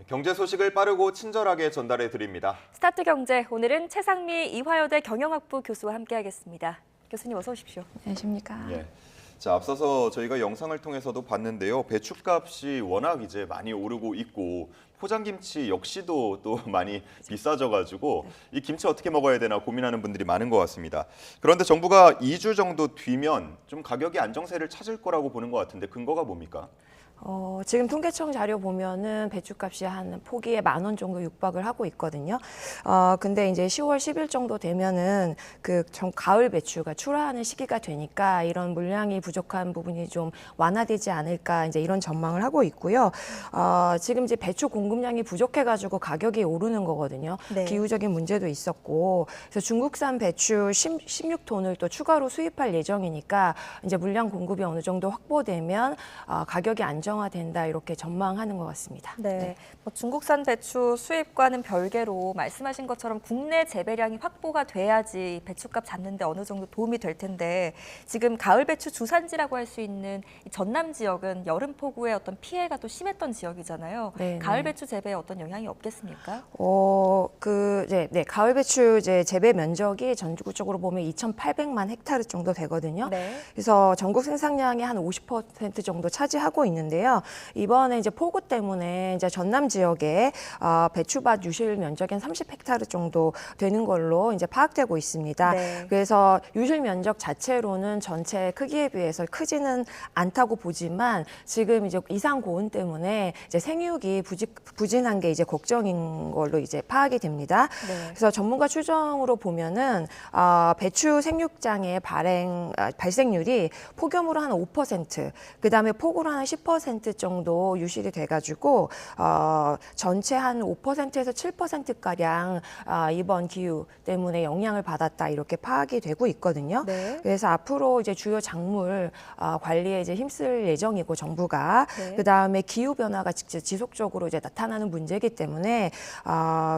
경제 소식을 빠르고 친절하게 전달해 드립니다. 스타트 경제, 오늘은 최상미 이화여대 경영학부 교수와 함께하겠습니다. 교수님 어서 오십시오. 안녕하십니까. 예. 자, 앞서서 저희가 영상을 통해서도 봤는데요. 배추값이 워낙 이제 많이 오르고 있고 포장김치 역시도 또 많이 비싸져가지고 이 김치 어떻게 먹어야 되나 고민하는 분들이 많은 것 같습니다. 그런데 정부가 2주 정도 뒤면 좀 가격이 안정세를 찾을 거라고 보는 것 같은데 근거가 뭡니까? 지금 통계청 자료 보면은 배추값이 한 포기에 10,000원 정도 육박을 하고 있거든요. 근데 이제 10월 10일 정도 되면은 가을 배추가 출하하는 시기가 되니까 이런 물량이 부족한 부분이 좀 완화되지 않을까 이제 이런 전망을 하고 있고요. 지금 이제 배추 공급량이 부족해가지고 가격이 오르는 거거든요. 네. 기후적인 문제도 있었고, 그래서 중국산 배추 16톤을 또 추가로 수입할 예정이니까 이제 물량 공급이 어느 정도 확보되면 가격이 안정화된다 이렇게 전망하는 것 같습니다. 네, 뭐 중국산 배추 수입과는 별개로 말씀하신 것처럼 국내 재배량이 확보가 돼야지 배추값 잡는 데 어느 정도 도움이 될 텐데 지금 가을 배추 주산지라고 할 수 있는 이 전남 지역은 여름 폭우에 어떤 피해가 또 심했던 지역이잖아요. 네, 가을 네. 배추 재배에 어떤 영향이 없겠습니까? 가을 배추 이제 재배 면적이 전국적으로 보면 2,800만 헥타르 정도 되거든요. 네. 그래서 전국 생산량의 한 50% 정도 차지하고 있는데요. 이번에 이제 폭우 때문에 이제 전남 지역에 배추밭 유실 면적이 한 30헥타르 정도 되는 걸로 이제 파악되고 있습니다. 네. 그래서 유실 면적 자체로는 전체 크기에 비해서 크지는 않다고 보지만 지금 이제 이상 고온 때문에 이제 생육이 부진한 게 이제 걱정인 걸로 이제 파악이 됩니다. 네. 그래서 전문가 추정으로 보면은 배추 생육장의 발생률이 폭염으로 한 5%, 그다음에 폭우로 한 10% 정도 유실이 돼가지고 전체 한 5%에서 7%가량 이번 기후 때문에 영향을 받았다 이렇게 파악이 되고 있거든요. 네. 그래서 앞으로 이제 주요 작물 관리에 이제 힘쓸 예정이고 정부가 네. 그다음에 기후 변화가 지속적으로 이제 나타나는 문제이기 때문에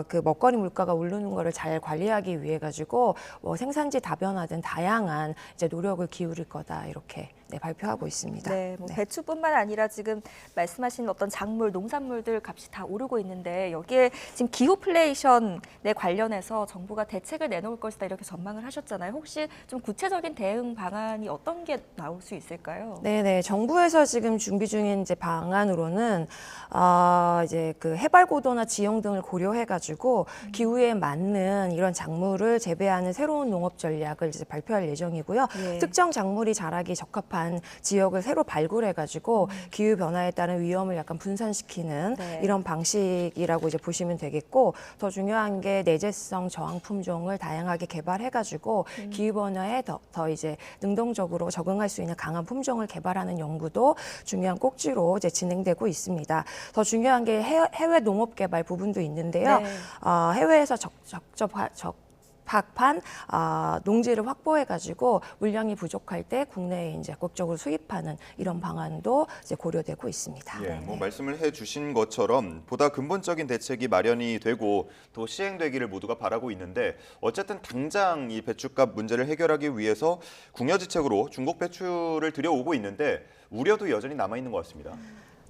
그 먹거리 물가가 오르는 거를 잘 관리하기 위해 가지고 생산지 다변화 등 다양한 이제 노력을 기울일 거다 이렇게 발표하고 있습니다. 네, 뭐 배추뿐만 아니라 지금 말씀하신 어떤 작물, 농산물들 값이 다 오르고 있는데 여기에 지금 기후플레이션에 관련해서 정부가 대책을 내놓을 것이다 이렇게 전망을 하셨잖아요. 혹시 좀 구체적인 대응 방안이 어떤 게 나올 수 있을까요? 네네. 정부에서 지금 준비 중인 이제 방안으로는 이제 그 해발 고도나 지형 등을 고려해가지고 기후에 맞는 이런 작물을 재배하는 새로운 농업 전략을 이제 발표할 예정이고요. 예. 특정 작물이 자라기 적합한 지역을 새로 발굴해가지고 기후 변화에 따른 위험을 약간 분산시키는 네. 이런 방식이라고 이제 보시면 되겠고, 더 중요한 게 내재성 저항 품종을 다양하게 개발해가지고 기후 변화에 더 이제 능동적으로 적응할 수 있는 강한 품종을 개발하는 연구도 중요한 꼭지로 이제 진행되고 있습니다. 더 중요한 게 해외 농업 개발 부분도 있는데요. 네. 해외에서 적합한 농지를 확보해가지고 물량이 부족할 때 국내에 이제 적극적으로 수입하는 이런 방안도 이제 고려되고 있습니다. 예, 뭐 말씀을 해주신 것처럼 보다 근본적인 대책이 마련이 되고 또 시행되기를 모두가 바라고 있는데 어쨌든 당장 이 배추값 문제를 해결하기 위해서 궁여지책으로 중국 배추를 들여오고 있는데 우려도 여전히 남아 있는 것 같습니다.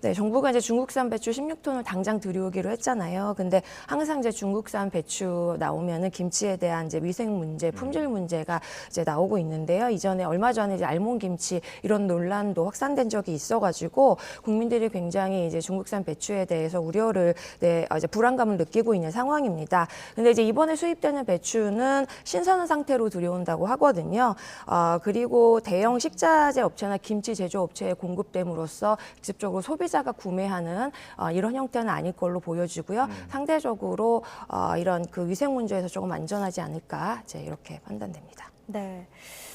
네, 정부가 이제 중국산 배추 16톤을 당장 들여오기로 했잖아요. 근데 항상 이제 중국산 배추 나오면은 김치에 대한 이제 위생 문제, 품질 문제가 이제 나오고 있는데요. 얼마 전에 이제 알몬 김치 이런 논란도 확산된 적이 있어가지고 국민들이 굉장히 이제 중국산 배추에 대해서 우려를 이제 불안감을 느끼고 있는 상황입니다. 근데 이제 이번에 수입되는 배추는 신선한 상태로 들여온다고 하거든요. 그리고 대형 식자재 업체나 김치 제조 업체에 공급됨으로써 직접적으로 소비자가 구매하는 이런 형태는 아닐 걸로 보여지고요. 상대적으로 이런 그 위생 문제에서 조금 안전하지 않을까 이제 이렇게 판단됩니다. 네.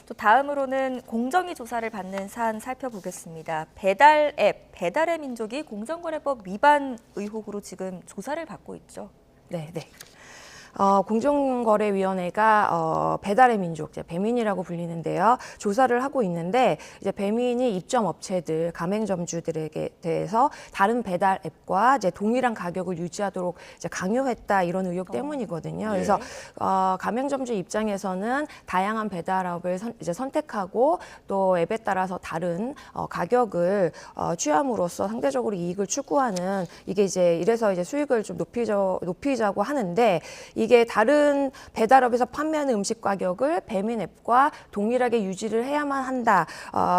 또 다음으로는 공정위 조사를 받는 사안 살펴보겠습니다. 배달 앱, 배달의 민족이 공정거래법 위반 의혹으로 지금 조사를 받고 있죠. 네, 네. 공정거래위원회가 배달의 민족, 이제 배민이라고 불리는데요. 조사를 하고 있는데 이제 배민이 입점 업체들, 가맹점주들에게 대해서 다른 배달 앱과 이제 동일한 가격을 유지하도록 이제 강요했다 이런 의혹 때문이거든요. 그래서 가맹점주 입장에서는 다양한 배달업을 이제 선택하고 또 앱에 따라서 다른 가격을 취함으로써 상대적으로 이익을 추구하는 이게 이제 이래서 이제 수익을 좀 높이자고 하는데 이게 다른 배달업에서 판매하는 음식 가격을 배민 앱과 동일하게 유지를 해야만 한다.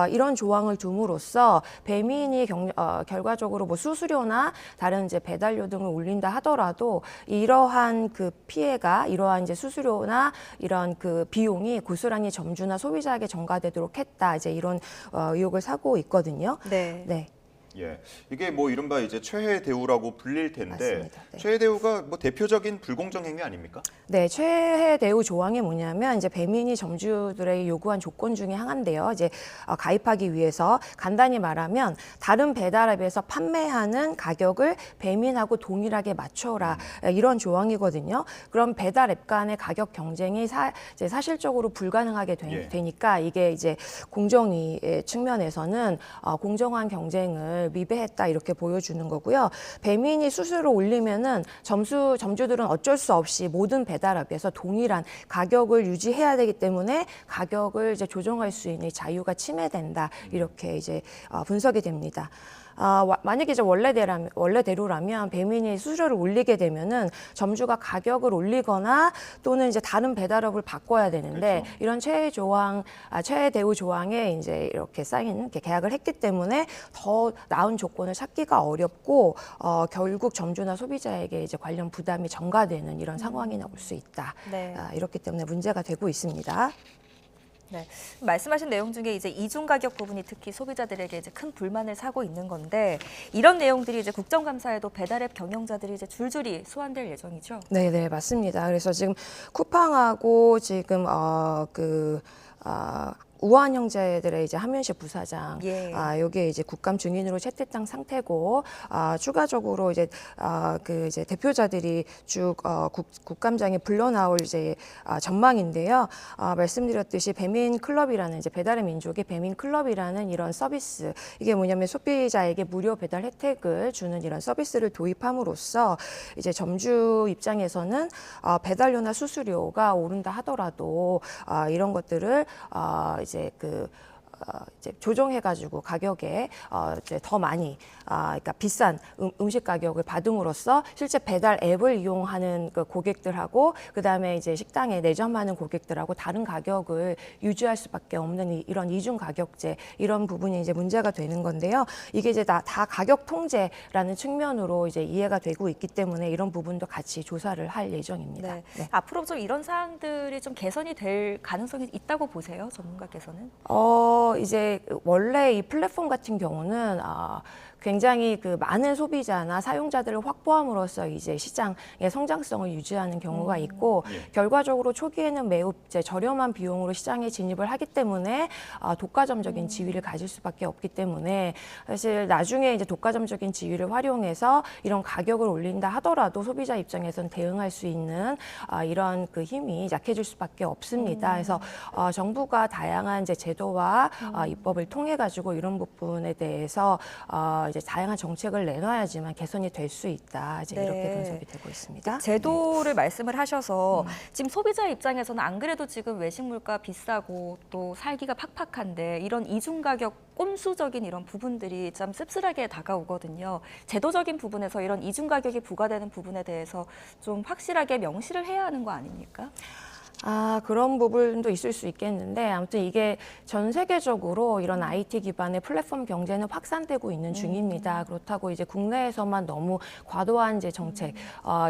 이런 조항을 둠으로써 배민이 결과적으로 뭐 수수료나 다른 이제 배달료 등을 올린다 하더라도 이러한 그 피해가 이러한 이제 수수료나 이런 그 비용이 고스란히 점주나 소비자에게 전가되도록 했다. 이제 이런 의혹을 사고 있거든요. 네. 네. 예, 이게 뭐 이른바 이제 최해 대우라고 불릴 텐데 맞습니다. 네. 최해 대우가 뭐 대표적인 불공정 행위 아닙니까? 네, 최해 대우 조항이 뭐냐면 이제 배민이 점주들에게 요구한 조건 중에 하나인데요. 이제 가입하기 위해서 간단히 말하면 다른 배달앱에서 판매하는 가격을 배민하고 동일하게 맞춰라 이런 조항이거든요. 그럼 배달앱 간의 가격 경쟁이 이제 사실적으로 불가능하게 되니까 이게 이제 공정위의 측면에서는 공정한 경쟁을 미배했다 이렇게 보여주는 거고요. 배민이 수수료를 올리면은 점주들은 어쩔 수 없이 모든 배달앱에서 동일한 가격을 유지해야 되기 때문에 가격을 이제 조정할 수 있는 자유가 침해된다 이렇게 이제 분석이 됩니다. 만약에 이제 원래대로라면 배민이 수수료를 올리게 되면은 점주가 가격을 올리거나 또는 이제 다른 배달업을 바꿔야 되는데 그렇죠. 이런 최해 대우 조항에 이제 이렇게 이렇게 계약을 했기 때문에 더 나은 조건을 찾기가 어렵고 결국 점주나 소비자에게 이제 관련 부담이 전가되는 이런 상황이 나올 수 있다. 네. 이렇기 때문에 문제가 되고 있습니다. 네. 말씀하신 내용 중에 이제 이중 가격 부분이 특히 소비자들에게 이제 큰 불만을 사고 있는 건데 이런 내용들이 이제 국정감사에도 배달앱 경영자들이 이제 줄줄이 소환될 예정이죠. 네, 맞습니다. 그래서 지금 쿠팡하고 지금 우한 형제들의 이제 한면식 부사장, 여기에 이제 국감 증인으로 채택된 상태고, 추가적으로 이제 이제 대표자들이 쭉 국감장에 불러 나올 이제 전망인데요. 말씀드렸듯이 배민 클럽이라는 이제 배달의 민족의 배민 클럽이라는 이런 서비스, 이게 뭐냐면 소비자에게 무료 배달 혜택을 주는 이런 서비스를 도입함으로써 이제 점주 입장에서는 배달료나 수수료가 오른다 하더라도 이런 것들을 이제 조정해가지고 가격에 이제 더 많이 그러니까 비싼 음식 가격을 받음으로써 실제 배달 앱을 이용하는 그 고객들하고 그다음에 이제 식당에 내점하는 고객들하고 다른 가격을 유지할 수밖에 없는 이런 이중 가격제 이런 부분이 이제 문제가 되는 건데요. 이게 이제 다 가격 통제라는 측면으로 이제 이해가 되고 있기 때문에 이런 부분도 같이 조사를 할 예정입니다. 네. 네. 앞으로 좀 이런 사항들이 좀 개선이 될 가능성이 있다고 보세요, 전문가께서는? 이제 원래 이 플랫폼 같은 경우는 굉장히 그 많은 소비자나 사용자들을 확보함으로써 이제 시장의 성장성을 유지하는 경우가 있고 결과적으로 초기에는 매우 이제 저렴한 비용으로 시장에 진입을 하기 때문에 독과점적인 지위를 가질 수밖에 없기 때문에 사실 나중에 이제 독과점적인 지위를 활용해서 이런 가격을 올린다 하더라도 소비자 입장에서는 대응할 수 있는 이런 그 힘이 약해질 수밖에 없습니다. 그래서 정부가 다양한 이제 제도와 입법을 통해 가지고 이런 부분에 대해서 이제 다양한 정책을 내놔야지만 개선이 될 수 있다. 이제 이렇게 분석이 되고 있습니다. 제도를 말씀을 하셔서 지금 소비자 입장에서는 안 그래도 지금 외식 물가 비싸고 또 살기가 팍팍한데 이런 이중 가격 꼼수적인 이런 부분들이 참 씁쓸하게 다가오거든요. 제도적인 부분에서 이런 이중 가격이 부과되는 부분에 대해서 좀 확실하게 명시를 해야 하는 거 아닙니까? 그런 부분도 있을 수 있겠는데 아무튼 이게 전 세계적으로 이런 IT 기반의 플랫폼 경제는 확산되고 있는 중입니다. 그렇다고 이제 국내에서만 너무 과도한 이제 정책,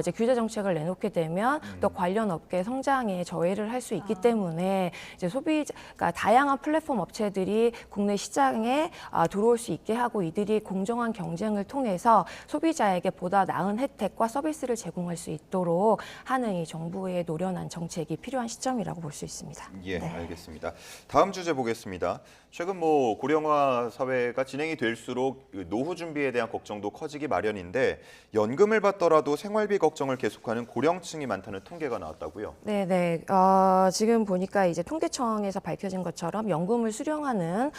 이제 규제 정책을 내놓게 되면 또 관련 업계 성장에 저해를 할 수 있기 때문에 이제 그러니까 다양한 플랫폼 업체들이 국내 시장에 들어올 수 있게 하고 이들이 공정한 경쟁을 통해서 소비자에게 보다 나은 혜택과 서비스를 제공할 수 있도록 하는 이 정부의 노련한 정책이 필요합니다. 필요한 시점이라고 볼 수 있습니다. 예, 알겠습니다. 다음 주제 보겠습니다. 최근 고령화 사회가 진행이 될수록 노후 준비에 대한 걱정도 커지기 마련인데 연금을 받더라도 생활비 걱정을 계속하는 고령층이 많다는 통계가 나왔다고요? 네네. 지금 보니까 이제 통계청에서 밝혀진 것처럼 연금을 수령하는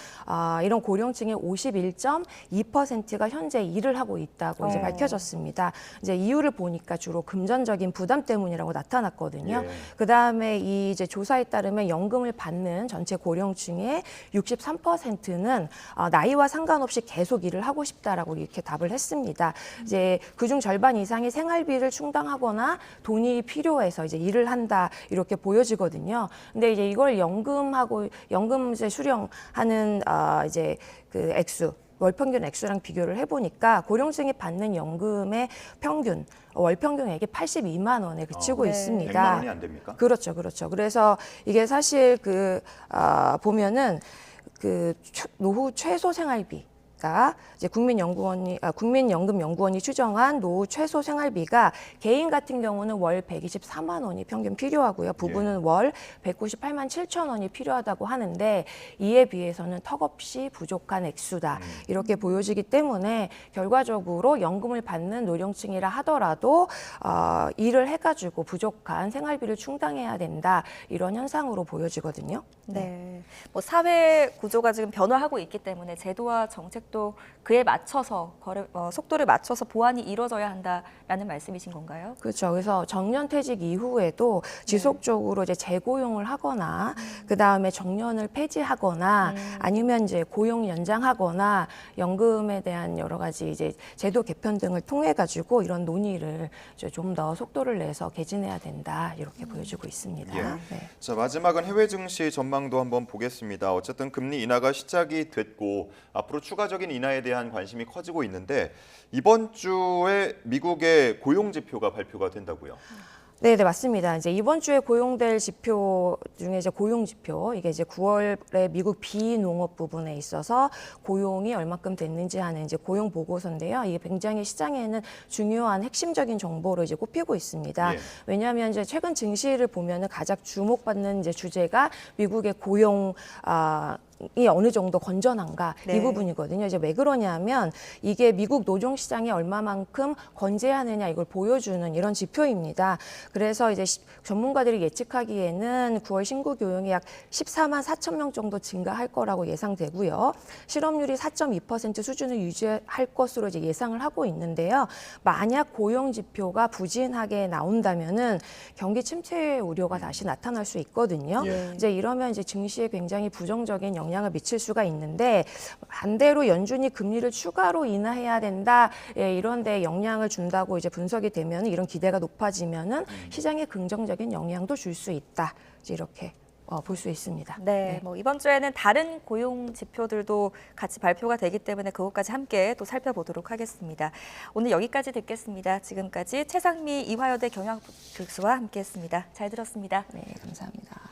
이런 고령층의 51.2%가 현재 일을 하고 있다고 이제 밝혀졌습니다. 이제 이유를 보니까 주로 금전적인 부담 때문이라고 나타났거든요. 예. 그 다음에 이 이제 조사에 따르면 연금을 받는 전체 고령층의 63%는 나이와 상관없이 계속 일을 하고 싶다라고 이렇게 답을 했습니다. 이제 그중 절반 이상이 생활비를 충당하거나 돈이 필요해서 이제 일을 한다 이렇게 보여지거든요. 근데 이제 이걸 연금제 수령하는 이제 그 액수. 월평균 액수랑 비교를 해보니까 고령층이 받는 연금의 평균, 월평균액이 82만 원에 그치고 있습니다. 100만 원이 안 됩니까? 그렇죠, 그렇죠. 그래서 이게 사실 보면은 노후 최소 생활비가 이제 국민연금연구원이 추정한 노후 최소 생활비가 개인 같은 경우는 월 124만 원이 평균 필요하고요. 부부는 월 198만 7천 원이 필요하다고 하는데 이에 비해서는 턱없이 부족한 액수다. 이렇게 보여지기 때문에 결과적으로 연금을 받는 노령층이라 하더라도 일을 해가지고 부족한 생활비를 충당해야 된다. 이런 현상으로 보여지거든요. 네. 사회 구조가 지금 변화하고 있기 때문에 제도와 정책도 그에 맞춰서 속도를 맞춰서 보완이 이루어져야 한다라는 말씀이신 건가요? 그렇죠. 그래서 정년퇴직 이후에도 지속적으로 이제 재고용을 하거나 그 다음에 정년을 폐지하거나 아니면 이제 고용 연장하거나 연금에 대한 여러 가지 이제 제도 개편 등을 통해 가지고 이런 논의를 좀 더 속도를 내서 개진해야 된다 이렇게 보여지고 있습니다. 예. 네. 자, 마지막은 해외 증시 전망도 한번 보겠습니다. 어쨌든 금리 인하가 시작이 됐고 앞으로 추가적인 인하에 대한 관심이 커지고 있는데 이번 주에 미국의 고용 지표가 발표가 된다고요. 네, 맞습니다. 이제 이번 주에 고용될 지표 중에 이제 고용 지표, 이게 이제 9월에 미국 비농업 부분에 있어서 고용이 얼마큼 됐는지 하는 이제 고용 보고서인데요. 이게 굉장히 시장에는 중요한 핵심적인 정보로 이제 꼽히고 있습니다. 예. 왜냐하면 이제 최근 증시를 보면은 가장 주목받는 이제 주제가 미국의 고용 이 어느 정도 건전한가 네. 이 부분이거든요. 이제 왜 그러냐면 이게 미국 노동 시장이 얼마만큼 건재하느냐 이걸 보여주는 이런 지표입니다. 그래서 이제 전문가들이 예측하기에는 9월 신규 고용이 약 14만 4천 명 정도 증가할 거라고 예상되고요. 실업률이 4.2% 수준을 유지할 것으로 이제 예상을 하고 있는데요. 만약 고용 지표가 부진하게 나온다면은 경기 침체 우려가 다시 나타날 수 있거든요. 이제 이러면 이제 증시에 굉장히 부정적인 영향을 미칠 수가 있는데 반대로 연준이 금리를 추가로 인하해야 된다 이런 데 영향을 준다고 이제 분석이 되면 이런 기대가 높아지면은 시장에 긍정적인 영향도 줄 수 있다 이렇게 볼 수 있습니다. 네, 이번 주에는 다른 고용 지표들도 같이 발표가 되기 때문에 그것까지 함께 또 살펴보도록 하겠습니다. 오늘 여기까지 듣겠습니다. 지금까지 최상미 이화여대 경영학부 교수와 함께했습니다. 잘 들었습니다. 네, 감사합니다.